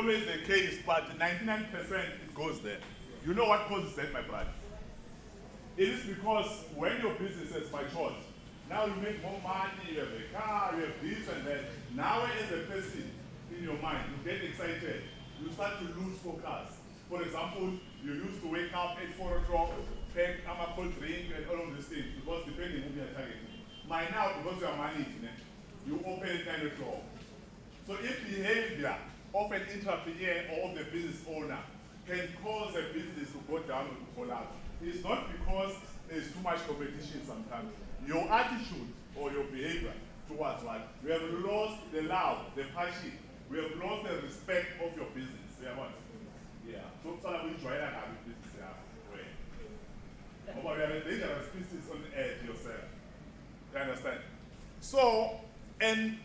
always the case, but 99% it goes there. You know what causes that, my brother? It is because when your business is by choice, now you make more money, you have a car, you have this and that. Now as a person in your mind, you get excited, you start to lose focus. For example, you used to wake up at 4 o'clock, pack a cold drink and all of these things, because depending on who you are targeting. By now, because you are managing it, you open at 9 o'clock. So if behavior of an entrepreneur or of the business owner can cause a business to go down or to collapse, it's not because there's too much competition sometimes. Your attitude or your behavior towards what? We have lost the love, the passion. We have lost the respect of your business. Yeah, what? Yeah. So we enjoy that having business. Yeah. But we have a dangerous business on the edge yourself. You understand? So, and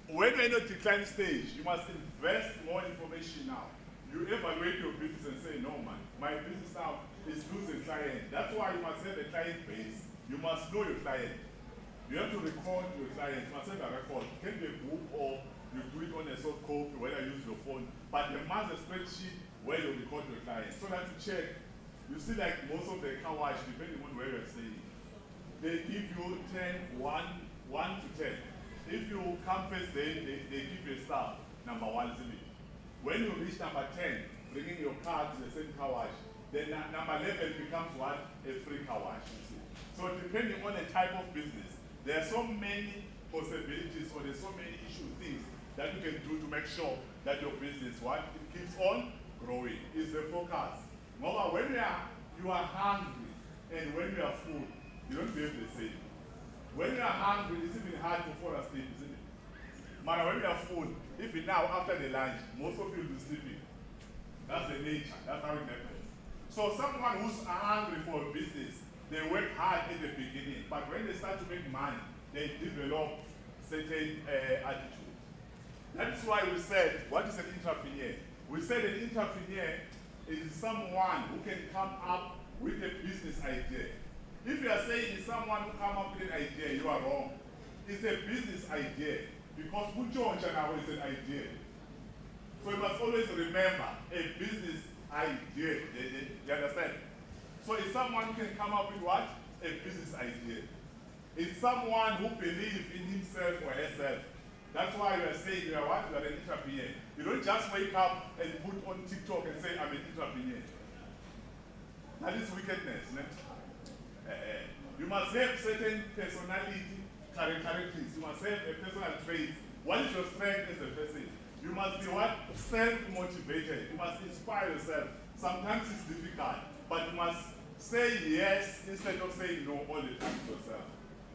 when you're in a decline stage, you must invest more information now. You evaluate your business and say, no man, my business now is losing clients. That's why you must have a client base. You must know your client. You have to record your clients. You must have a record. It can be a book or you do it on a soft copy, whether you use your phone. But there must be a spreadsheet where you record your clients. So that you check. You see like most of the car wash, depending on where you're staying, they give you 10, 1 to 10. If you come first, they give you a star, number 1, isn't it? When you reach number 10, bringing your car to the same car wash, then number 11 becomes what? A free car wash, you see. So depending on the type of business, there are so many possibilities or there's so many things that you can do to make sure that your business, what? It keeps on growing. It's the focus. Remember, when you are hungry and when you are full, you don't behave the same. When you are hungry, it's even hard to fall asleep, isn't it? Man, when you are full, if you now after the lunch, most of you will be sleeping. That's the nature. That's how it happens. So someone who's hungry for a business, they work hard in the beginning, but when they start to make money, they develop certain attitudes. That's why we said, what is an entrepreneur? We said an entrepreneur is someone who can come up with a business idea. If you are saying it's someone who come up with an idea, you are wrong. It's a business idea. Because Bujonja now is an idea. So you must always remember a business idea. You understand? So it's someone who can come up with what? A business idea. It's someone who believes in himself or herself. That's why you are saying you are what? You are an entrepreneur. You don't just wake up and put on TikTok and say, I'm an entrepreneur. That is wickedness. You must have certain personality characteristics. You must have a personal trait. What is your strength as a person? You must be what? Self-motivated. You must inspire yourself. Sometimes it's difficult, but you must say yes instead of saying no all the time to yourself.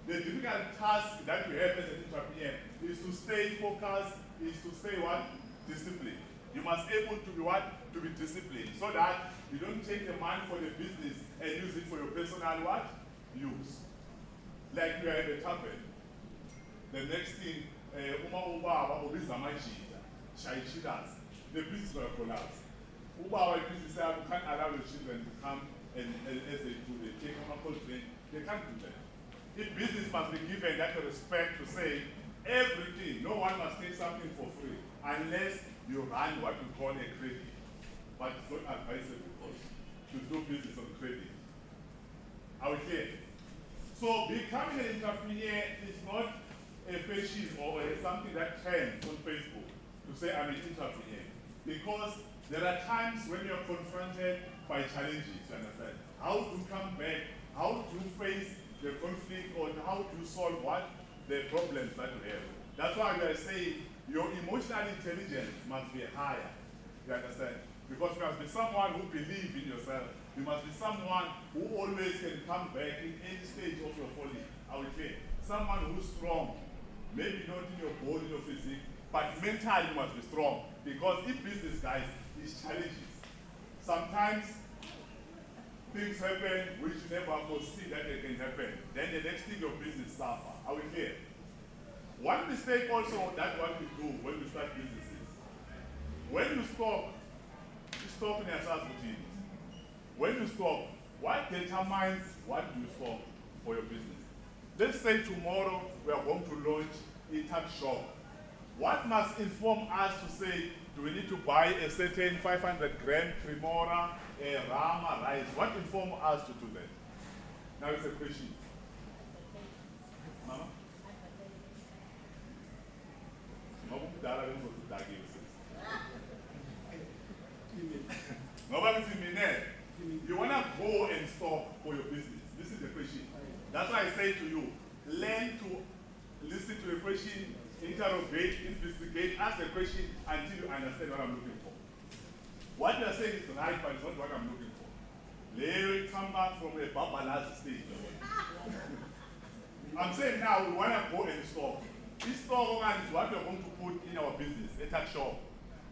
The difficult task that you have as an entrepreneur is to stay focused, is to stay what? Disciplined. You must be able to be what? To be disciplined, so that you don't take the money for the business and use it for your personal what? Use. Like you are at a tavern. The next thing, the business will collapse. Business you can't allow your children to come and as they do, they take them a cold drink. They can't do that. If business must be given that respect to say everything, no one must take something for free unless you run what we call a credit. But it's not advisable to do business on credit. Are we clear? So becoming an entrepreneur is not a fashion or something that trends on Facebook to say I'm an entrepreneur. Because there are times when you're confronted by challenges, you understand? How to come back, how to face the conflict, or how to solve what? The problems that you have. That's why we are saying your emotional intelligence must be higher. You understand? Because you must be someone who believes in yourself. You must be someone who always can come back in any stage of your falling. I would say someone who's strong. Maybe not in your body or physique, but mentally you must be strong. Because if business, guys, is challenges. Sometimes things happen which you never foresee that they can happen. Then the next thing your business suffer. Are we clear? One mistake also that what we do when we start businesses. When you stop in yourself routine. When you stop, what determines what you stop for your business? Let's say tomorrow we are going to launch Itamed shop. What must inform us to say Do we need to buy a certain 500 gram Cremora, Rama rice? What informs us to do that? Now it's a question. Mama? You want to go and stop for your business. This is the question. That's why I say to you, learn to listen to the question, interrogate, investigate, ask the question until you understand what I'm looking for. What you're saying is right, but it's not what I'm looking for. Larry, come back from a Babala's stage. I'm saying now we want to go and stop. This store is what we're going to put in our business, at a shop.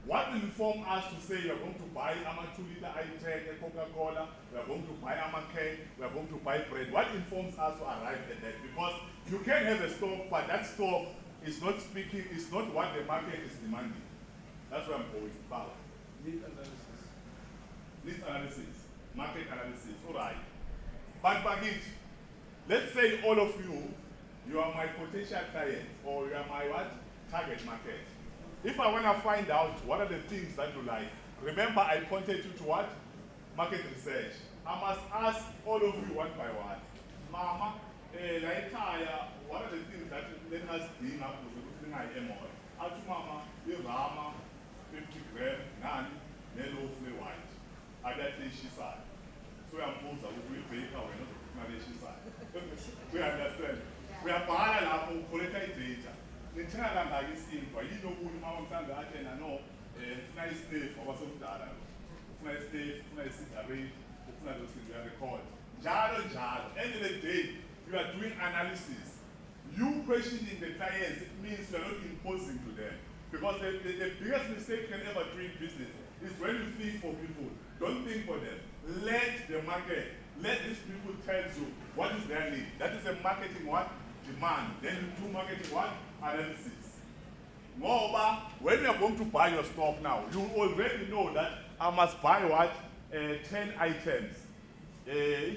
What will inform us to say we are going to buy a 2-liter I-10, a Coca-Cola, we are going to buy a cake, we are going to buy bread? What informs us to arrive at that? Because you can have a stock, but that stock is not speaking, it's not what the market is demanding. That's where I'm going. Power. Need analysis. Need analysis. Market analysis. All right. But Bagit, let's say all of you, you are my potential client, or you are my what? Target market. If I want to find out what are the things that you like, remember I pointed you to what? Market research. I must ask all of you one by one. Mama, what are the things that let us bring up with the I am on? Mama, Rama, 50 gram, nani, yellow, white. I got the side. So I'm supposed to be a baker, we're not the side. We understand. We are parallel for political data. Nithala ngayisimba yini okunye uma umhlanga athi yena no ufuna istaff abasomdala ufuna istaff ufuna isigarate ufuna those things we record njalo end of the day you are doing analysis. You questioning the clients, it means you are not imposing to them, because the biggest mistake you can ever do in business is when you think for people. Don't think for them. Let the market, let these people tell you what is their need. That is a marketing what? Demand. Then you do marketing what? Analysis. Moreover, when you are going to buy your stock now, you already know that I must buy what? 10 items.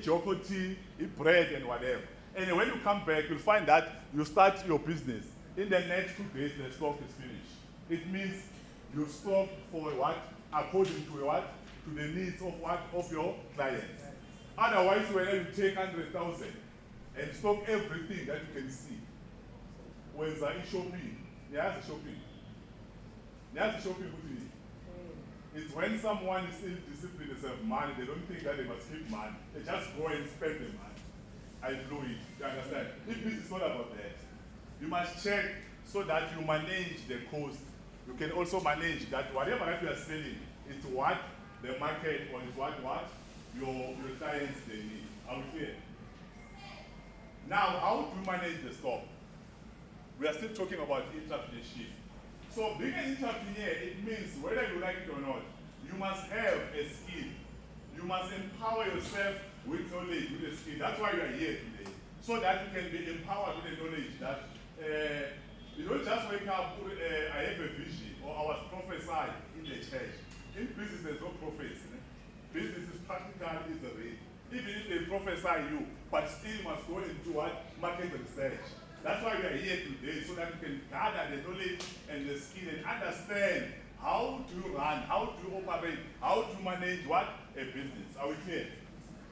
Chocolate tea, bread and whatever. And when you come back, you'll find that you start your business. In the next 2 days, the stock is finished. It means you stock for what? According to what? To the needs of what? Of your clients. Otherwise, when you take 100,000 and stock everything that you can see, where's the shopping? Yes, shopping. Yes, shopping. It's when someone is ill-disciplined, they have money, they don't think that they must keep money. They just go and spend the money. I blew it. You understand? If this is not about that, you must check so that you manage the cost. You can also manage that whatever that you are selling, it's what the market or it's what your clients they need. Are we clear? Now, how do you manage the stock? We are still talking about entrepreneurship. So being an entrepreneur, it means whether you like it or not, you must have a skill. You must empower yourself with knowledge, with a skill. That's why you are here today. So that you can be empowered with the knowledge that you don't just wake up, I have a vision, or I was prophesied in the church. In business, there's no prophecy. Business is practical, is the way. Even if they prophesy you, but still must go into what? Market research. That's why we are here today, so that you can gather the knowledge and the skill and understand how to run, how to operate, how to manage what? A business. Are we clear?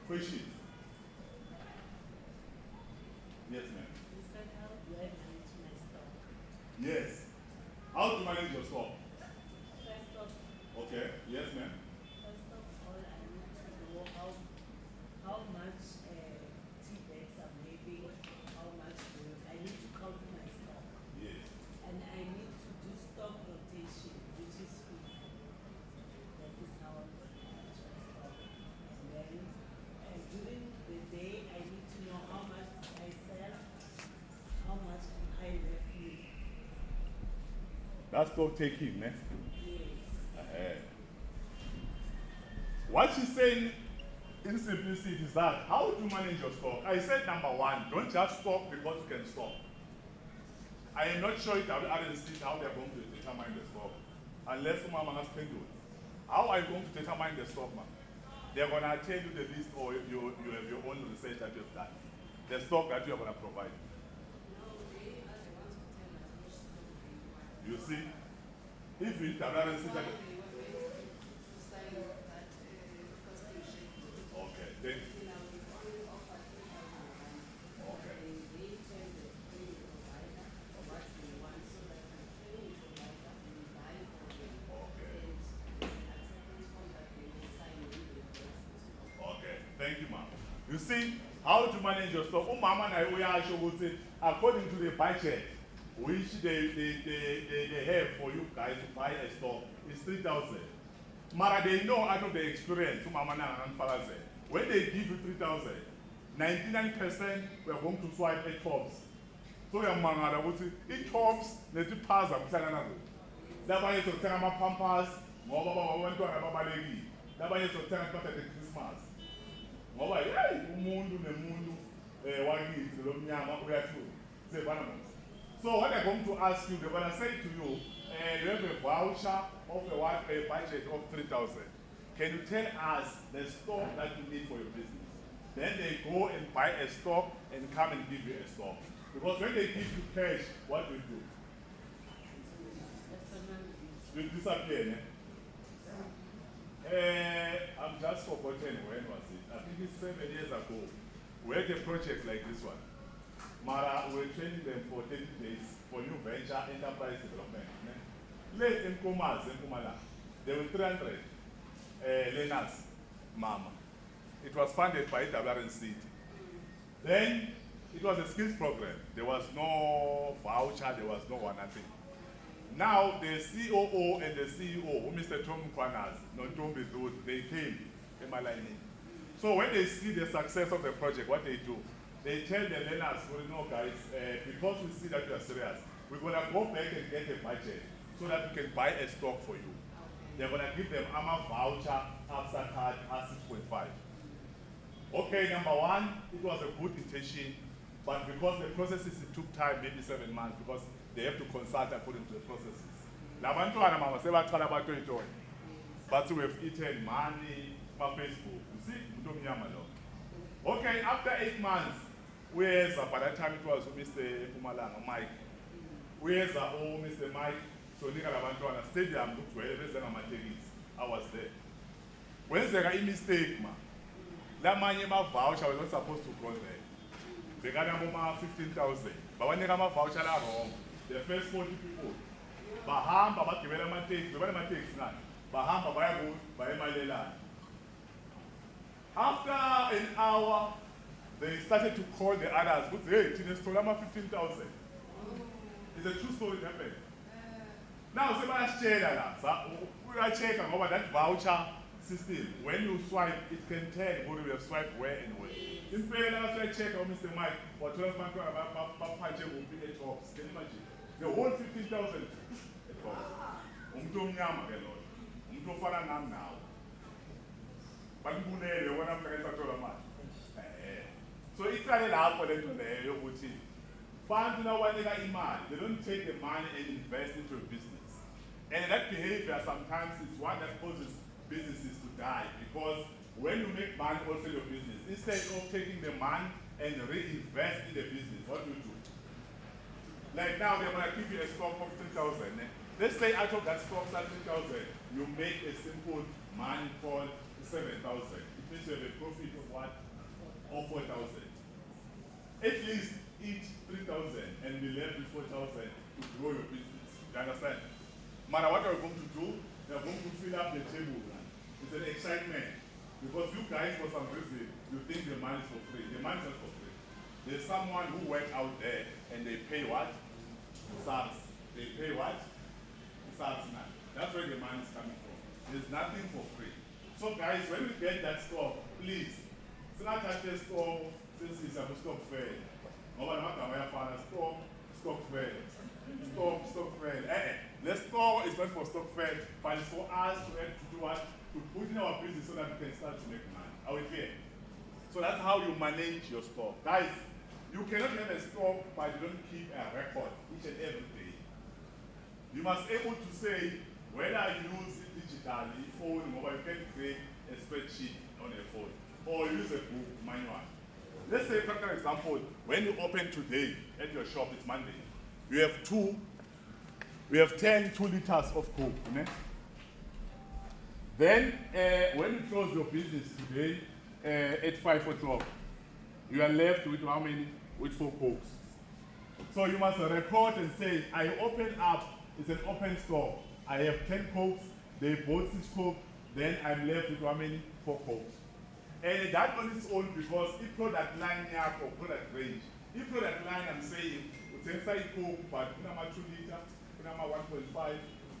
Question? Yes, ma'am. You said how do I manage my stock? Yes. How to manage your stock? First of Okay. Yes, ma'am. all, I need to know how much tea bags I'm making, how much milk. I need to count my stock. Yes. And I need to do stock rotation, which is food. That is how I manage my stock. And then during the day, I need to know how much I sell, how much I left with. That's stock taking, man. Yes. What she's saying in simplicity is that how do you manage your stock? I said number one, don't just stop because you can stop. I am not sure if I see how they're going to determine the stock. Unless Mama has paid you. How are you going to determine the stock, man? They're going to tell you the list or you have your own research that you've done. The stock that you're going to provide. You see? If you WRNC, okay, then okay, thank you, ma'am. You see how to manage your stuff. Oh, mama, and we are sure according to the budget which they have for you guys to buy a stock is 3,000. Mara, they know out of the experience, mama and father, when they give you 3,000, 99% we are going to swipe at tops. So your mangara would say, it tops, they do pass up. That's why you tell my pampas, Mobile went to a babalegi. That's why you tell them at Christmas. Mobile, hey, Mundu, the Mundu, Wagi, the Lumia, we are true. Say, so what I'm going to ask you, they're going to say to you, you have a voucher of a budget of 3,000. Can you tell us the stock that you need for your business? Then they go and buy a stock and come and give you a stock. Because when they give you cash, what do you do? You disappear, I'm just forgotten when was it. I think it's 7 years ago. We had a project like this one. Mara, we're training them for 30 days for new venture enterprise development. Late in Kumas, in Kumala, there were 300 learners, mama. It was funded by WRNC. Then it was a skills program. There was no voucher, there was no nothing. Now the COO and the CEO, Mr. Tom Kwanas, they came in Malini. So when they see the success of the project, what they do, they tell the learners, well, no guys, because we see that you are serious, we're going to go back and get a budget so that we can buy a stock for you. They're going to give them AMA voucher, ABSA card, R6.5. Okay, number one, it was a good intention, but because the processes, it took time, maybe 7 months, because they have to consult according to the processes. But we've eaten money, my Facebook. You see, okay, after 8 months, where's by that time it was Mr. Pumalanga, Mike. Where's Mr. Mike? So Nika Stadium looked where I was there. When's there a mistake, ma? That money voucher was not supposed to go there. They got a 15,000. But when they got a voucher at home, the first 40 people. Baham, Baba, development takes none. Baham, Baba, by my after an hour, they started to call the others. But hey, Tines Tolama 15,000. It's a true story that happened. Now, we are checking over that voucher system. When you swipe, it can tell whether you have swiped where and where. In prayer, after I check on Mr. Mike, what 12 months will be 8 drops. Can you imagine? The whole 15,000 now. So it's started out for them to they don't take the money and invest into a business. And that behavior sometimes is one that causes businesses to die, because when you make money also in your business, instead of taking the money and reinvest in the business, what do you do? Like now they're going to give you a stock of 10,000. Let's say out of that stock, 10,000, you make a simple money called 7,000. It means you have a profit of what? Of 4,000. At least each 3,000 and be left with 4,000 to grow your business. You understand? No matter what you're going to do, you're going to fill up the table. It's an excitement. Because you guys, for some reason, you think the money is for free. The money is not for free. There's someone who works out there and they pay what? SARS. They pay what? SARS now. That's where the money is coming from. There's nothing for free. So guys, when we get that stock, please, it's not touch the store since it's a stock fair. Stock fair. Stock fair. The store is not for stock fair, but it's for us to do what? To put in our business so that we can start to make money. Are we clear? So that's how you manage your stock. Guys, you cannot have a stock but you don't keep a record each and every day. You must be able to say whether you use it digitally, phone, mobile, you can create a spreadsheet on a phone, or use a book manual. Let's say, for example, when you open today at your shop, it's Monday, you have 2 We have 10 2 liters of Coke. Ne? Then, when you close your business today at 5 o'clock, you are left with how many? With 4 Cokes. So you must record and say, I open up, it's an open store. I have 10 Cokes, they bought 6 Coke, then I'm left with how many? 4 Cokes. And that on its own because if product line or product range. If product line I'm saying, it's inside Coke, but kunama 2 liter, kunama 1.5,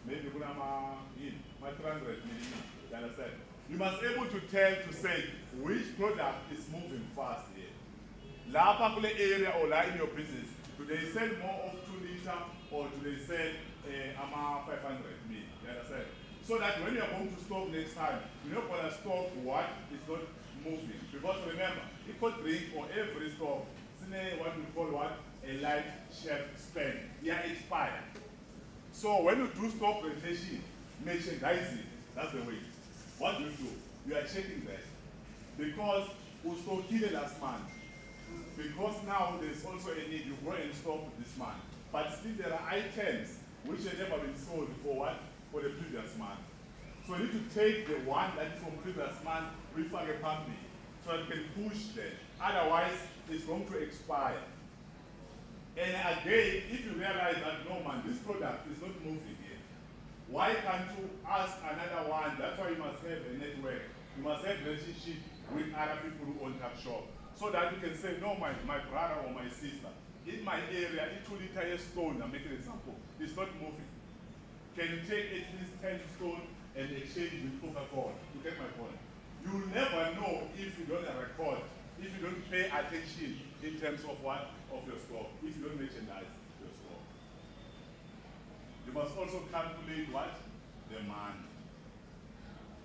maybe kunama 300 milliliters. You understand? You must be able to tell to say which product is moving fast here. La particular area or la in your business, do they sell more of 2 liter or do they sell 500 mil? You understand? So that when you are going to stock next time, you're not going to stock what is not moving. Because remember, you could drink or every stock, what we call what? A life shelf span. They are expired. So when you do stock rotation, merchandising, that's the way. What do? You are checking that. Because we stocked it last month. Because now there's also a need, you go and stock this month. But still there are items which have never been sold for what? For the previous month. So you need to take the one that is from previous month with a company so that you can push that. Otherwise, it's going to expire. And again, if you realize that no man, this product is not moving yet, why can't you ask another one? That's why you must have a network. You must have a relationship with other people who own that shop. So that you can say, no, my brother or my sister, in my area, it will entire stone, I'm making an example, it's not moving. Can you take at least 10 stone and exchange with Coca-Cola? You get my point? You'll never know if you don't record, if you don't pay attention in terms of what? Of your store, if you don't merchandise your store. You must also calculate what? Demand.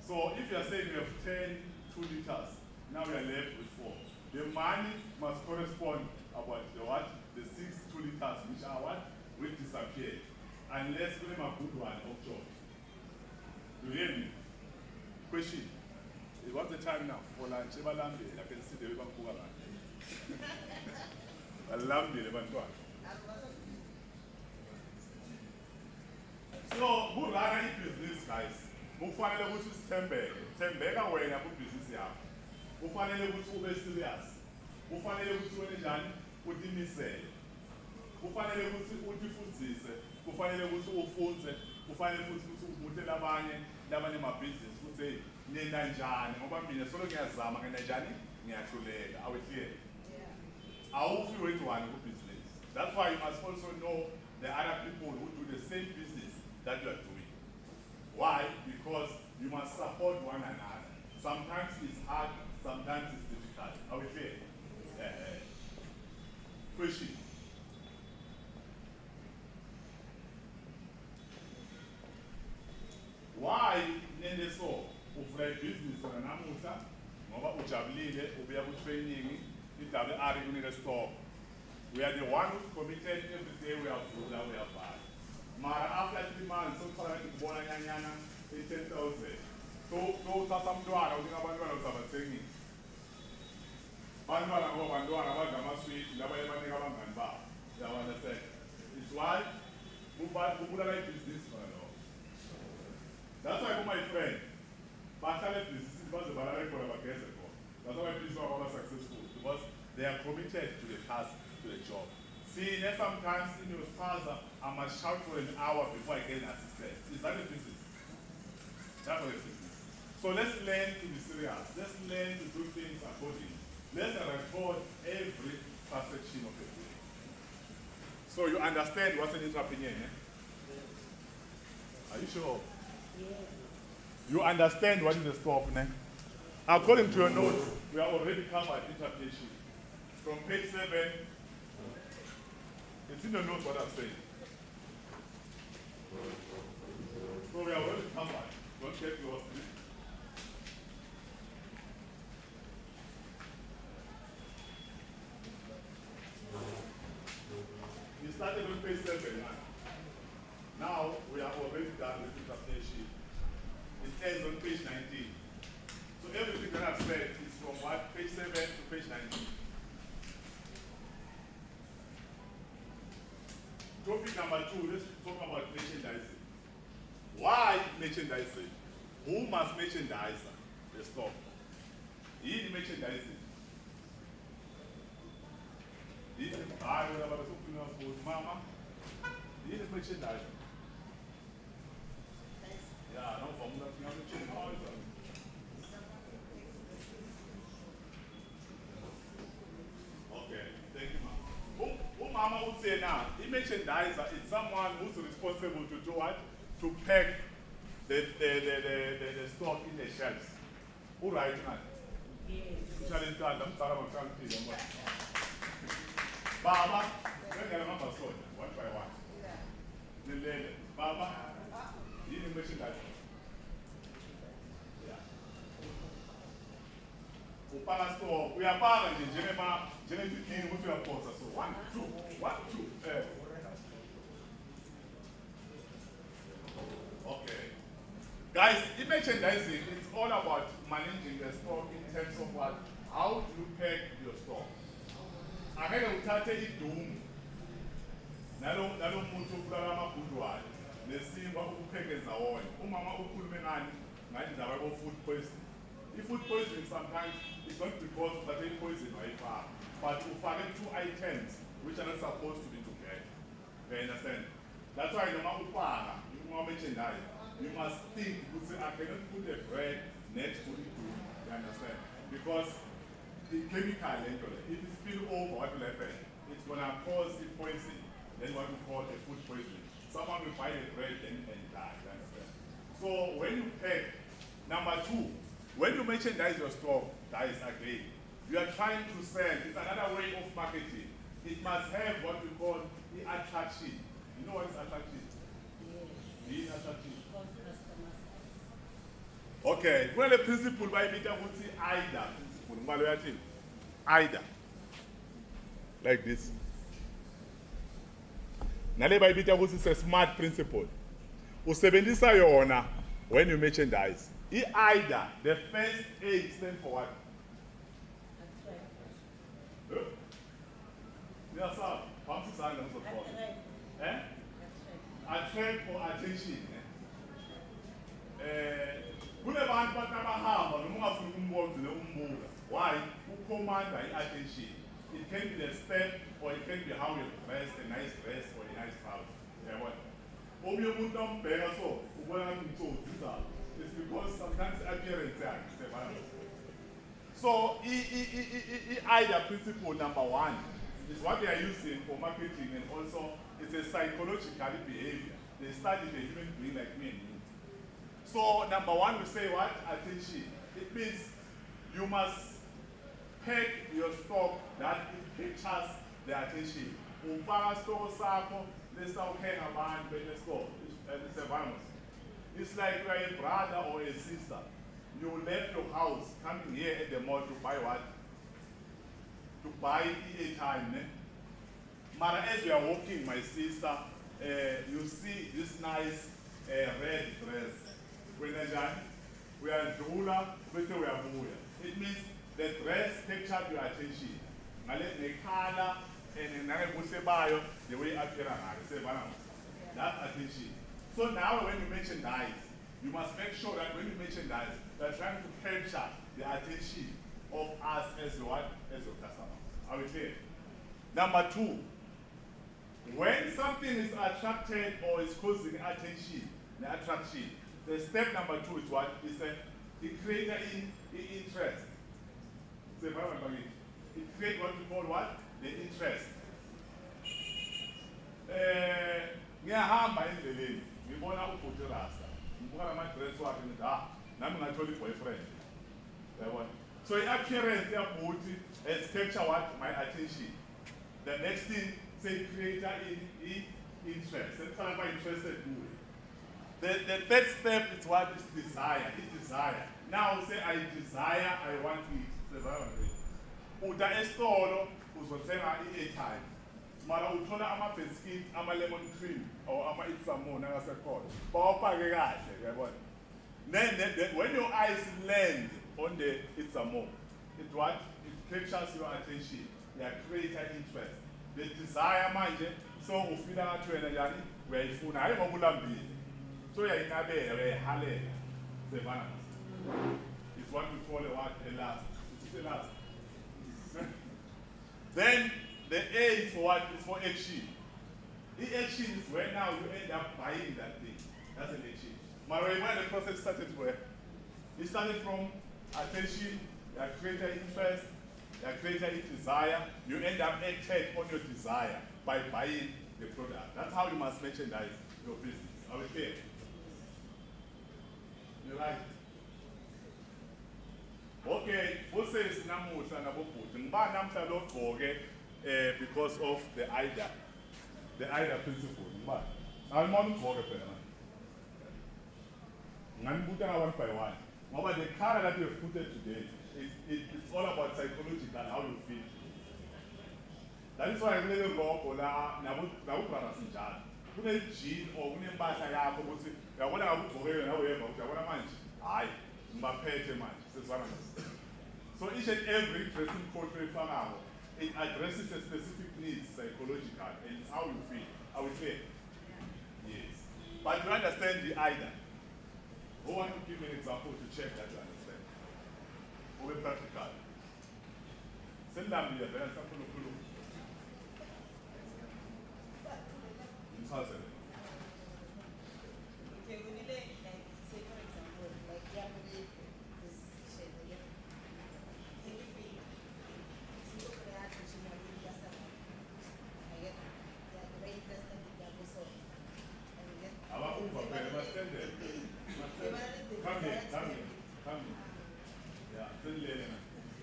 So if you are saying you have 10 2 liters, now we are left with 4. The money must correspond about the what? The 6 2 liters, which are what? Will disappear. Unless we have a good one of job. You hear me? Question. What's the time now? For lunch, I can see the river. So, who run a business, guys? Who find out who's Tembega when I put business here? Who find out who's serious? Who find out who's who didn't say? Who find out who's food? Who find out who's phones? Who find out who's Labani, my business? Who say, Nendanjan, Mobamina, so long as I'm going to Jani, Niatule, I will hear. I will feel it one business. That's why you must also know the other people who do the same business that you are doing. Why? Because you must support one another. Sometimes it's hard, sometimes it's difficult. Are we clear? Question. Why nende so ufuna business on namuhla ngoba ujabulile ubuya ku training iWR kunike store. We are the one who's committed every day we are full, we are bad. Mara after 3 months so far ngibona nyanyana 10,000. So sasa mntwana uthi abantwana uzabathengi. Bantwana ngoba bantwana badla amasweet laba ebanika abangani babo. You understand? It's why kubulala business for lo. That's why my friend, Basale business because the Balare Bagese. That's why business are successful because they are committed to the task, to the job. See, there's sometimes in your spouse, I must shout for an hour before I get an assistant. Is that a business? That's what a business. So let's learn to be serious. Let's learn to do things accordingly. Let's record every perception of it. So you understand what's an entrepreneur, eh? Are you sure? You understand what is the scope, ne? According to your notes, we are already covered interpretation. From page 7, it's in the notes what I'm saying. So we are already covered. Don't get lost. We started on page 7 now we are already done with interpretation. It ends on page 19. So everything that I've said is from what? Page 7 to page 19. Topic number 2, let's talk about merchandising. Why merchandising? Who must merchandise the stock? Yini merchandising? Yini hayi laba besokhuluma futhi mama. Yini merchandising? Yeah, no formula for merchandising. Okay, thank you, ma'am. Mama would say now, the merchandiser is someone who's responsible to do what? To pack the stock in the shelves. Who right now? Yes. Baba, when you remember one by one. Baba, you didn't mention that. Upala store, we are part of the genetic king with your poster. So 1, 2, 1, 2. Okay. Guys, in merchandising, it's all about managing the stock in terms of what? How do you pack your stock? Angeke uthathe idumu nalo muntu okulala amabhudu akhe nesimba ukupheke ndawonye. Umama ukhulume ngani indaba yo food poisoning. Food poisoning sometimes is not because that they poison wayifaka, but ufake 2 items which are not supposed to be together. You understand? That's why noma upaka, uma merchandise, you must think ukuthi I cannot put the bread next to the food. You understand? Because the chemical entry, if it spill over, what will happen? It's going to cause the poison, then what we call a food poisoning. Someone will buy the bread and die. You understand? So when you pack, number 2, when you merchandise your stock, guys, again, you are trying to sell. It's another way of marketing. It must have what we call the attraction. You know what is attraction? Yes. The attraction. Called customer service. Okay, well, the principle by Peter would say either. Either. Like this. Nale by Peter would say smart principle. Usebenzisa yona when you merchandise. Either, the first A stands for what? Yes, sir. What's the sign of support? Attract for attention. Kunebantu abahamba noma ungafuna umbonze umbuka. Why? Ucommand attention. It can be the step or it can be how you dress, a nice dress or a nice trouser. Yeah, what? Omunye umuntu ombheka so, ubona ngathi ngitsotsi zalo. It's because sometimes appearance is a balance. So, either principle number 1 is what they are using for marketing, and also it's a psychological behavior. They study the human being like me and you. So, number 1 we say what? Attention. It means you must pack your stock that it captures the attention. Ufaka store sakho, let's not hang around when the store. It's a virus. It's like you are a brother or a sister. You left your house coming here at the mall to buy what? To buy airtime. But as you are walking, my sister, you see this nice red dress. When we are Dula, we are Buya. It means the dress captured your attention. The color and the way appearance. That's attention. So now when you merchandise, you must make sure that when you merchandise, you are trying to capture the attention of us as what? As your customer. Are we clear? Number 2, when something is attracted or is causing attention, the attraction, the step number 2 is what? Is the creator in interest. It creates what we call what? The interest. Ngiyahamba endleleni ngibona ubhuti rasta ngibuka ama-dress wakhe ngithi nami ngathola i-boyfriend yabona. So i-appearance yabhuti has captured what? My attention. The next thing, say creator in interest. Sekuqala ba-interested kuwe. The third step is what? Is desire. It's desire. Now say I desire, I want it. Uta esitolo uzothenga i-airtime. Mara uthola ama-biscuit, ama-lemon cream, or ama-Itamed nangasekhona. Bawapake kahle, uyabona. Then when your eyes land on the Itamed, it what? It captures your attention. They create an interest. the desire manje so ufila ngathi wena njani uyayifuna hayi ngoba ulambile so uyayinabela uyayihalela sevana it's what we call a what a last it's a last then the A is for what is for action. The action is where now you end up buying that thing. That's an action. Where the process started where? It started from attention, you create an interest, you create a desire, you end up acting on your desire by buying the product. That's how you must merchandise your business. Are we clear? You're right. Okay, who says namuhla nabobhuti ngiba namhla logcoke because of the IDA principle ngiba awumona ugcoke phela nganibuka one by one ngoba the color that you have put today it's all about psychological how you feel. That is why kulelo logo la nabo brothers njalo kune jean or kunempahla yakho ukuthi uyabona ngabe ugcoke yona uyeva ukuthi uyabona manje hayi ngibaphethe manje sesifana so each and every dressing code efanayo it addresses a specific needs psychological and it's how you feel. I would say yes, but you understand the either. Who want to give me an example to check that you understand? Who will practical? Send them here, very simple. Okay, we need like say for example, like this shape again. Take a feel. See what the attention you give yourself. I get very interested in that also. And we get Come here. Yeah, still learning.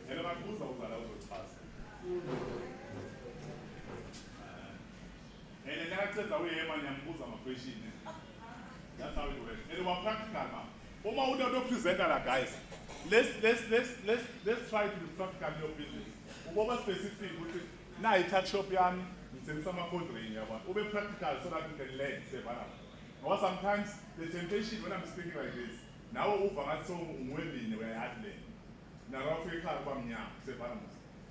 And I'm going to pass. And then I said, away, man, I'm going to question. That's how it works. And we're practical now. Oma, we don't present that, guys. Let's try to be practical in your business. Over specific, now I touch shop yan, it's some country in your one. Over practical so that you can learn. Or sometimes the temptation when I'm speaking like this, now over at so women where I had learned. Now Africa from here,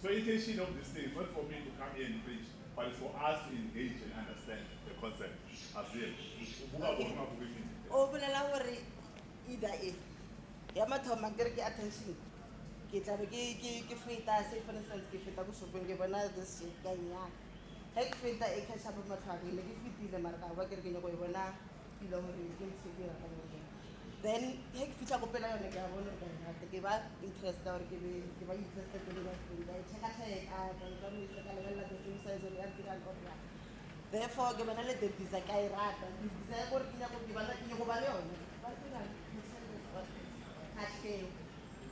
so intention of this thing is not for me to come here and preach, but it's for us to engage and understand the concept as well. Obolela hore either a ya mathoma ke re ke attention ke tla be ke feta say for instance ke feta go shopeng ke bona this shit ka nya ha ke feta e catch up matlhare le ke fitile mara ka ba ke re ke go bona pilo hore ke se ke rata go then ha ke fitla go pela yone ke bona ke ba interested or ke ba interested in that thing I check a ka mo se ka lebella the same size o ya tira go ya therefore ke bona le the desire ka irata desire gore ke nya go di bana ke go ba le yone ba tira hashtag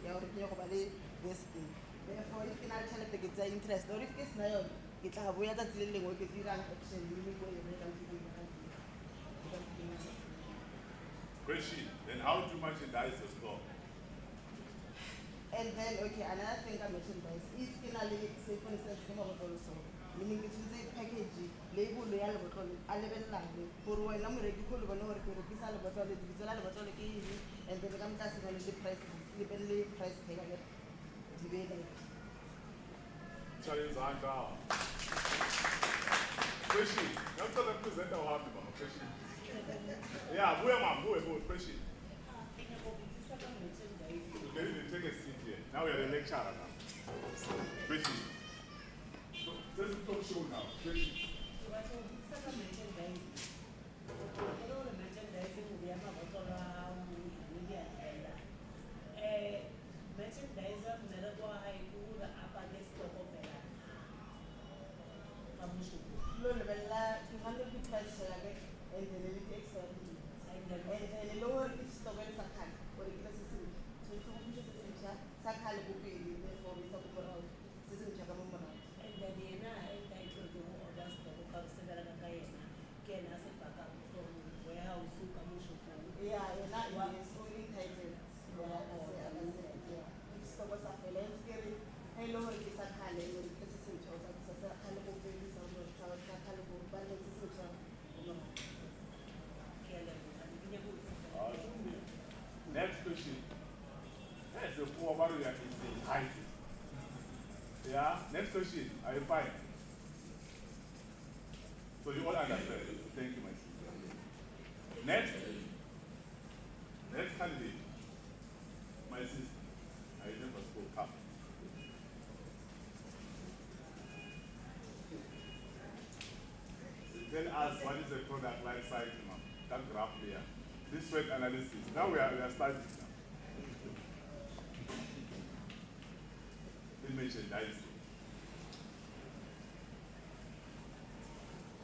ya gore ke go ba le this thing therefore if ke na le tšhelete ke tsa interest or if ke sena yone ke tla boya tsa tsile lengwe ke dirang action le me go yone ka Question, then how do you merchandise the store? and then okay another thing I merchandise if ke na le say for instance ke mo botolo so meaning ke tsitse package label ya le botolo a lebellane gore wena mo reki go le bona gore ke rekisa le botolo le ditsela le botolo ke eng and then ka mtla se le price le price tag ya di be like Challenge on down. Question, I'm going to present our happy man. Question. Yeah, who am I? Question. Okay, take a seat here. Now we are the lecturer now. Question. So, this is talk show now. Question. lo lebella ke hande ke price ya ke and then le extra and lower is to when sakhan or ke se se so to go se se sa sakhala go pele therefore we sa go ra se se tshaka mo mona and then yena entitled to order stock ka se bela ka yena ke na se paka from warehouse ka mo shopong yeah yena is only entitled if stock was a balance ke re hello ke sakhale le ke se se tshaka sa sakhale go pele sa mo sakhale go balance se se tshaka Next question. That's the poor barrier is the height. Yeah, next question. Are you fine? So you all understand. Thank you, my sister. Next candidate, my sister. I never spoke up. Tell us what is the product life cycle, ma'am. That graph there. This sweat analysis. Now we are starting now. Merchandising.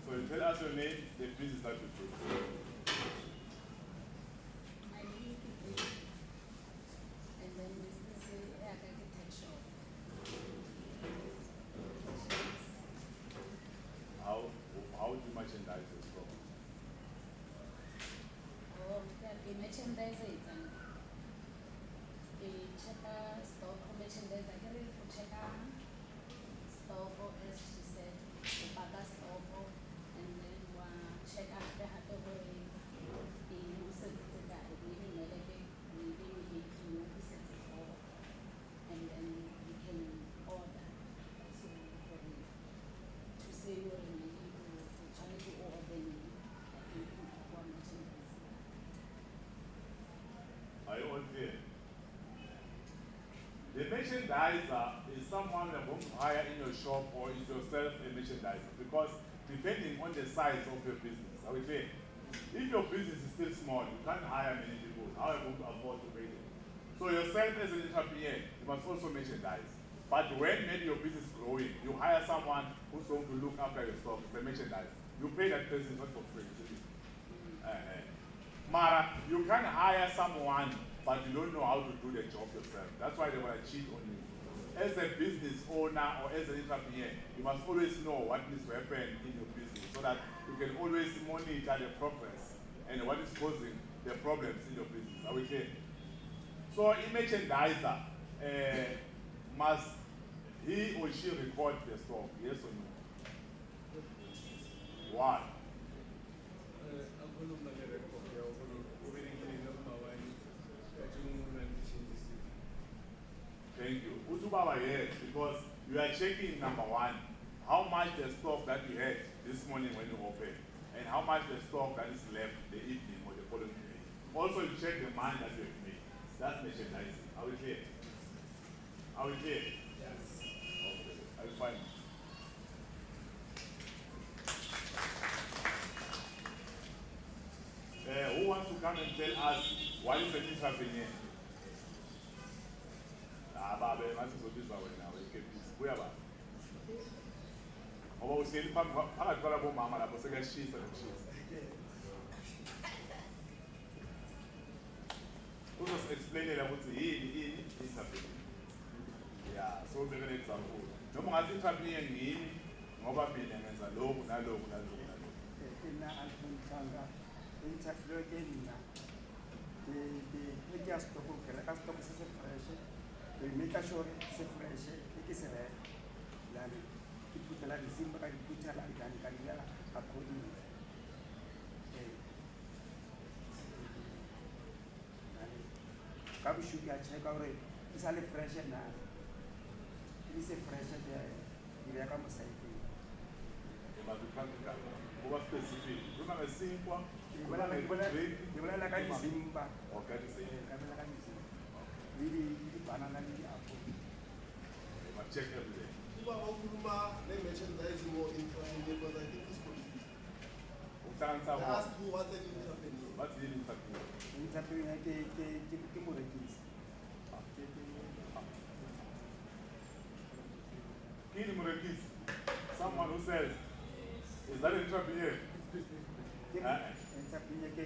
So you tell us your name, the business that you do. My name is and then business is architecture. How do you merchandise your store? Oh, that the merchandiser is an a checker stock merchandiser. I can really check stock as she said, the baga stock and then check out the hat of the and then we can order. So to say you're trying to order one merchandise. Are you all clear? The merchandiser is someone that won't hire in your shop or is yourself a merchandiser because depending on the size of your business, are we clear? If your business is still small, you can't hire many people. How are you going to afford to pay them? So yourself as an entrepreneur, you must also merchandise. But when maybe your business is growing, you hire someone who's going to look after your stock, it's a merchandiser. You pay that person not for free, isn't it? Mara, you can hire someone, but you don't know how to do the job yourself. That's why they want to cheat on you. As a business owner or as an entrepreneur, you must always know what needs to happen in your business so that you can always monitor the progress and what is causing the problems in your business. Are we clear? So a merchandiser must he or she record the stock, yes or no? Why? Thank you. Utubaba, yes, because you are checking number one, how much the stock that you had this morning when you opened, and how much the stock that is left the evening or the following day. Also, you check the money that you have made. That's merchandising. Are we clear? Are we clear? Yes. Okay. Are you fine? Who wants to come and tell us what is the entrepreneur? Babe, must go this way now. We keep this. Where about? Oba useli phakathi kwalabomama lapho sekuyashisa nokushisa. Uzosiexplainela ukuthi yini entrepreneur. Yeah, so we're an example. Noma ungathi entrepreneur ngini ngoba mina ngenza lokhu nalokhu nalokhu nalokhu. Ina alifundanga interview kenina the stock ukela ka stock se fresh we make sure se fresh ke se re la le iputela disimba ka iputela ikani kanila according ka bishuka check out re isale fresh na it is fresh de ya ka mosaite Over specific. You know, a simple. You will like a Zimba or can you say? Really, banana apple. Check every day. They mentioned there is more entrepreneur, but I think this one is. They asked who was an entrepreneur. What's the entrepreneur? Entrepreneur, ke morekisi. Kini murekisi. Someone who sells. Is that an entrepreneur? Entrepreneur ke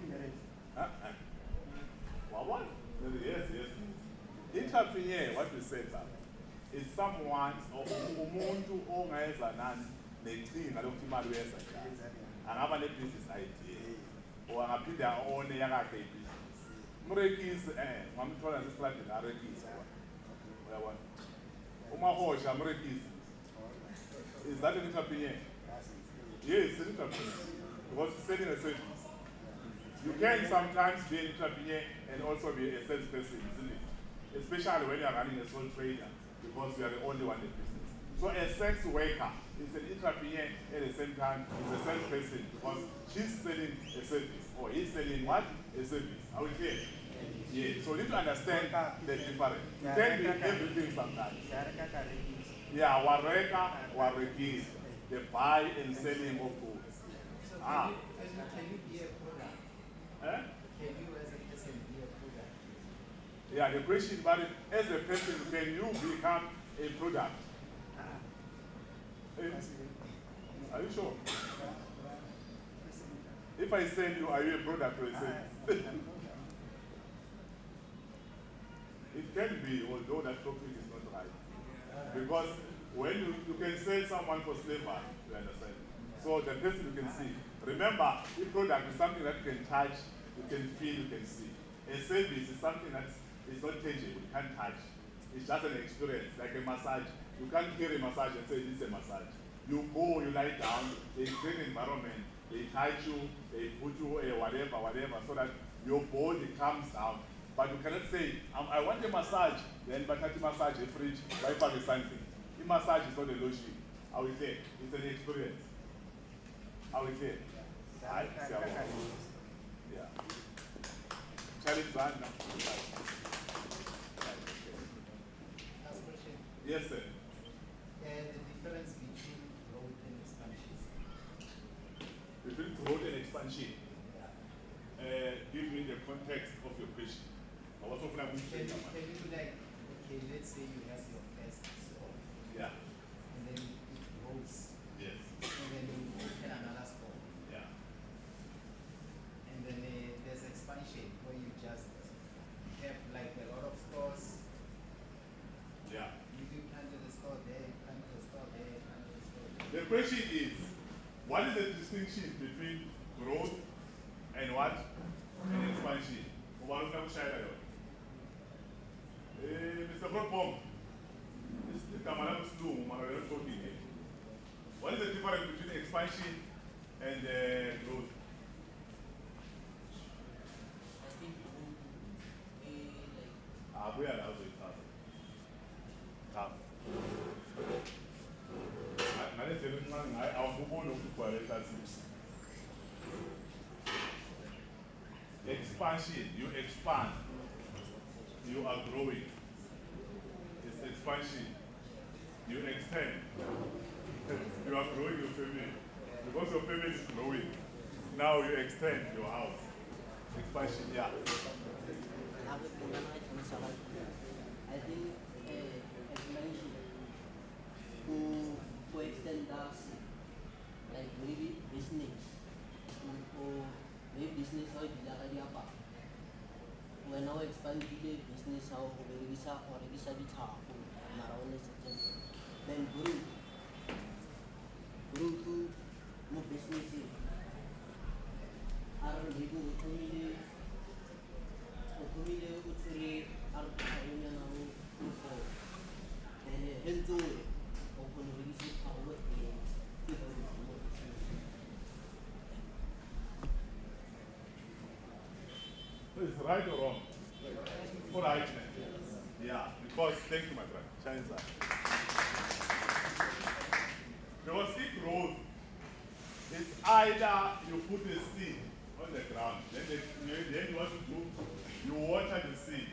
marriage. What? Yes. Entrepreneur, what we said that, is someone umuntu ongayenza nani necinga lokuthi imali uyenza njani. Angaba ne-business idea or angaphinde aone yakakhe i-business. Murekisi ngamthola ngesipladini arekisi. Uyabona? Umahosha murekisi. Is that an entrepreneur? Yes, it's an entrepreneur. Because it's selling a service. You can sometimes be an entrepreneur and also be a salesperson, isn't it? Especially when you are running a sole trader, because you are the only one in business. So a sex worker is an entrepreneur at the same same time is a salesperson because she's selling a service or he's selling what? A service. Are we clear? Yeah. So you need to understand the difference. It can be everything sometimes. Yeah, wareka, warekis. The buy and selling of goods. So Ah. can you be a product? Eh? Can you as a person be a product? Yeah, the question about it, as a person, can you become a product? Eh? Are you sure? If I send you, are you a product or a service? It can be, although that topic is not right. Because when you can sell someone for slavery, you understand? So the person you can see. Remember, a product is something that you can touch, you can feel, you can see. A service is something that is not tangible, you can't touch. It's just an experience, like a massage. You can't hear a massage and say this is a massage. You go, you lie down, they create an environment, they touch you, they put you whatever, so that your body calms down. But you cannot say, I want a massage, then but not a massage, a fridge, Wi-Fi is something. A massage is not a lotion. I will say, it's an experience. I will say, yeah. Challenge one now. Last question. Yes, sir. The difference between growth and expansion. Between growth and expansion, give me the context of your question. I was hoping I would say that. Can you do like, okay, let's say you have your first store, Yeah. and then it grows, Yes. and then you open another store, Yeah. and then there's expansion where you just have like a lot of stores. Yeah. You planted a store there, you planted a store there, you planted a store there. The question is, what is the distinction between growth and what? And expansion. Mr. Broadbomb, this is Kamala Sloom, talking here. What is the difference between expansion and growth? I think We are allowed to talk. Come. Expansion, you expand, you are growing. It's expansion, you extend, you are growing your family. Because your family is growing, now you extend your house. Expansion, yeah. I think expansion to extend us like maybe business or maybe business or when I expand the business how or then grow to more business around people Is right or wrong? Right. Yeah, because, thank you, my friend. Shine side. Because seed growth is either you put the seed on the ground, then you want to do, you water the seed.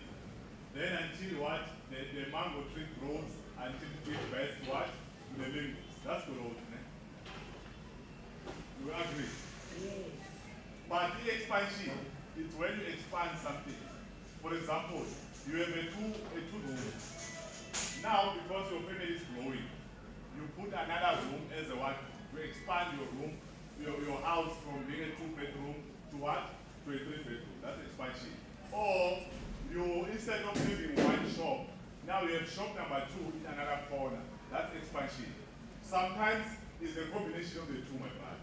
Then until what? The mango tree grows until it gives birth to what? To the mangoes. That's growth. You agree? Yes. But the expansion is when you expand something. For example, you have a two room. Now, because your family is growing, you put another room as a what? You expand your room, your house from being a 2-bedroom to what? To a 3-bedroom. That's expansion. Or you, instead of having one shop, now you have shop number 2 in another corner. That's expansion. Sometimes it's a combination of the two, my friend.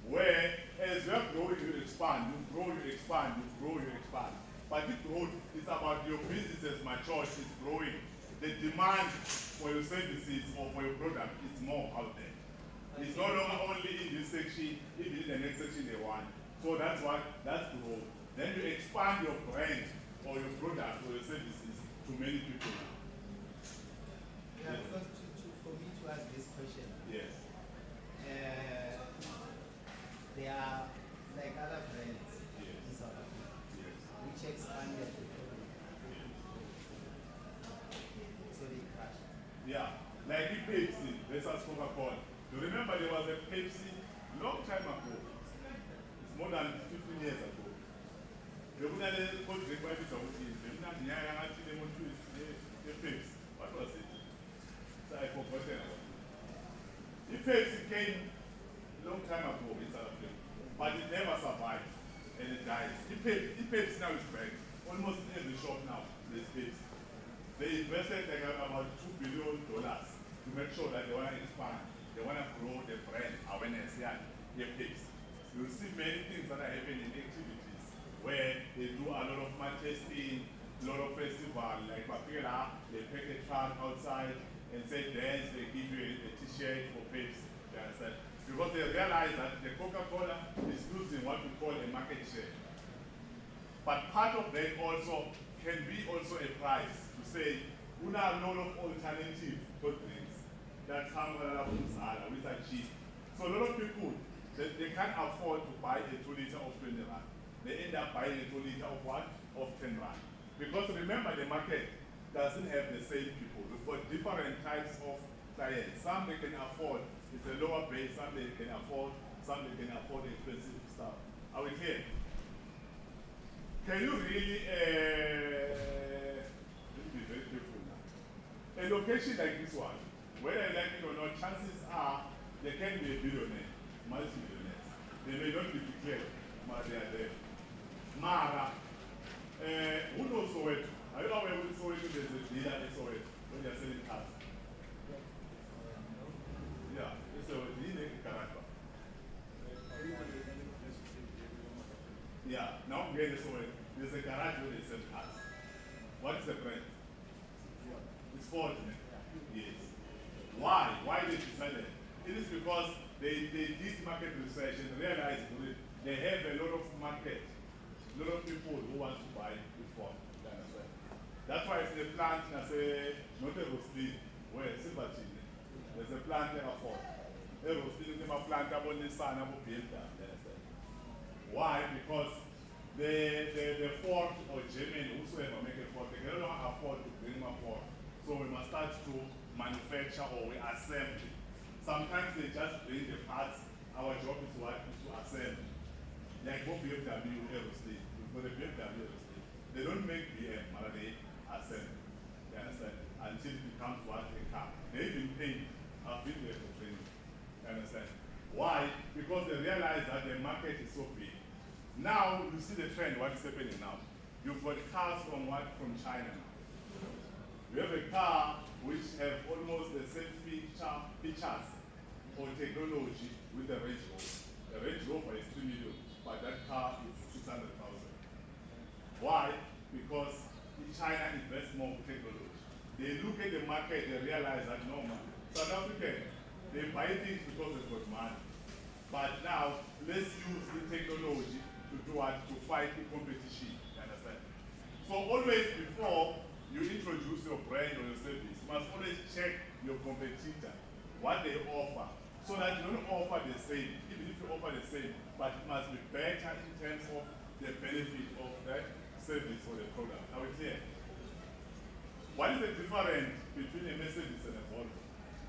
Where as you are growing, you expand, you grow, you expand, you grow, you expand. But the growth is about your business as mature, it's growing. The demand for your services or for your product is more out there. It's no longer only in this section, even in the next section they want. So that's growth. Then you expand your brand or your product or your services to many people now. Yeah, because for me to ask this question, Yes. Coca-Cola. You remember there was a Pepsi long time ago. It's more than 15 years ago. What was it? So I forgotten about it. The Pepsi came long time ago in South Africa, but it never survived and it died. The Pepsi now is back. Almost in every shop now, there's Pepsi. They invested like about $2 billion to make sure that they want to expand, they want to grow the brand awareness. Yeah, the Pepsi. You'll see many things that are happening in activities where they do a lot of match testing, a lot of festival, like Papira, they pack a truck outside and say dance, they give you a t-shirt for Pepsi. You understand? Because they realize that the Coca-Cola is losing what we call a market share. But part of that also can be also a price to say, we have a lot of alternative hot drinks that come which are cheap. So a lot of people, they can't afford to buy a 2 liter of 20 rand. They end up buying a 2 liter of what? Of 10 rand. Because remember, the market doesn't have the same people. We've got different types of clients. Some they can afford, it's a lower base, some they can afford, some they can afford expensive stuff. Are we clear? Can you really, let me be very careful now. A location like this one, whether you like it or not, chances are there can be a billionaire, multi-billionaires. They may not be declared, but they are there. Mara, who knows Soweto? Are you aware with Soweto there's a dealer in Soweto when they are selling cars? Yeah, it's a dealer in Karaka. Yeah, now we're in Soweto. There's a garage where they sell cars. What is the brand? It's Ford. Yes. Why? Why they decided? It is because they did market research and realized they have a lot of market, a lot of people who want to buy with Ford. That's why it's a plant, I say, not a roasting, where it's silver chili. There's a plant there for a roasting, a plant about the sun, about builder. Why? Because the Ford or German, whosoever make a Ford, they cannot afford to bring them Ford. So we must start to manufacture or we assemble. Sometimes they just bring the parts. Our job is what? Is to assemble. Like what BMW Aerostate. For the BMW Aerostate. They don't make BM, but they assemble. You understand? Until it becomes what? A car. They even paint. I've been there for training. You understand? Why? Because they realize that the market is so big. Now you see the trend, what is happening now. You've got cars from what? From China now. You have a car which have almost the same features or technology with the Range Rover. The Range Rover is 3 million, but that car is 600,000. Why? Because in China invests more in technology. They look at the market, they realize that no man. South African, they buy things because they've got money. But now, let's use the technology to do what? To fight the competition. You understand? So always before you introduce your brand or your service, you must always check your competitor, what they offer, so that you don't offer the same, even if you offer the same, but it must be better in terms of the benefit of that service or the product. Are we clear? What is the difference between a Mercedes and a Volvo?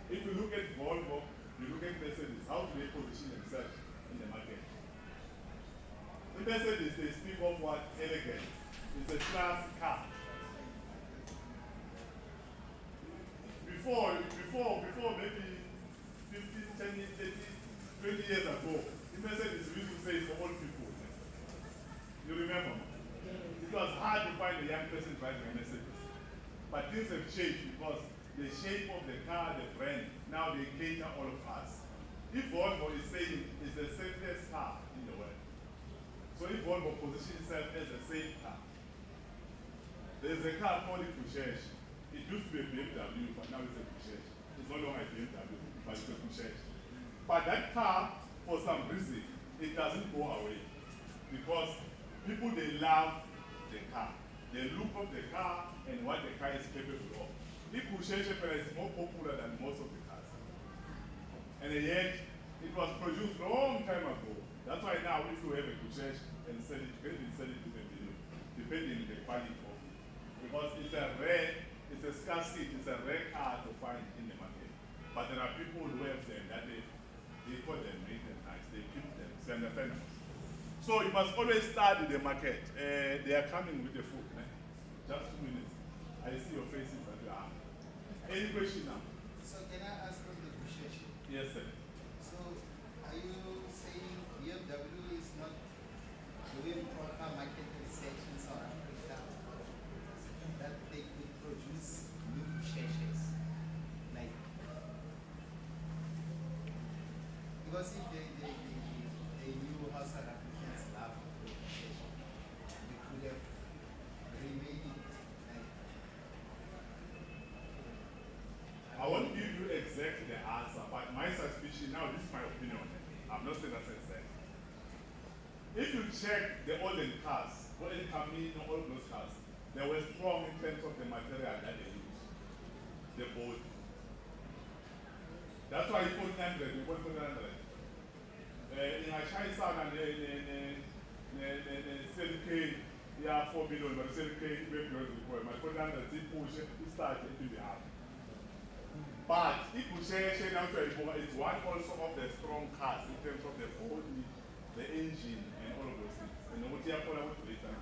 If you look at Volvo, you look at Mercedes, how do they position themselves in the market? The Mercedes, they speak of what? Elegance. It's a class car. Before maybe 15, 10, 30, 20 years ago, the Mercedes we used to say it's for old people. You remember? It was hard to find a young person driving a Mercedes. But things have changed because the shape of the car, the brand, now they cater all of us. If Volvo is saying it's the safest car in the world, so if Volvo positions itself as a safe car, there's a car called a Couchage. It used to be a BMW, but now it's a Couchage. It's no longer a BMW, but it's a Couchage. But that car, for some reason, it doesn't go away. Because people, they love the car. The look of the car and what the car is capable of. The Couchage is more popular than most of the cars. And yet, it was produced long time ago. That's why now, if you have a Couchage and sell it, you can even sell it to the million, depending on the quality of it. Because it's a rare, it's a scarcity, it's a rare car to find in the market. But there are people who have them that they call them maintenance, they keep them, send the families. So you must always study the market. They are coming with the food. Just 2 minutes. I see your faces that you are. Any question now? So can I ask on the negotiation? Yes, sir. So are you saying BMW is not doing proper market research in South Africa that they could produce new shares? Like, because if they knew how South Africans love negotiation, we could have remained like. I won't give you exactly the answer, but my suspicion, now this is my opinion, I'm not saying that's exact. If you check the olden cars, olden Camino, all those cars, they were strong in terms of the material that they use, the board. That's why 400, we want 400. In a China and the CLK, yeah, 4 billion, but CLK, my 400, they push it, it starts into the heart. But if you share it's one also of the strong cars in terms of the body, the engine, and all of those things. And what you have later.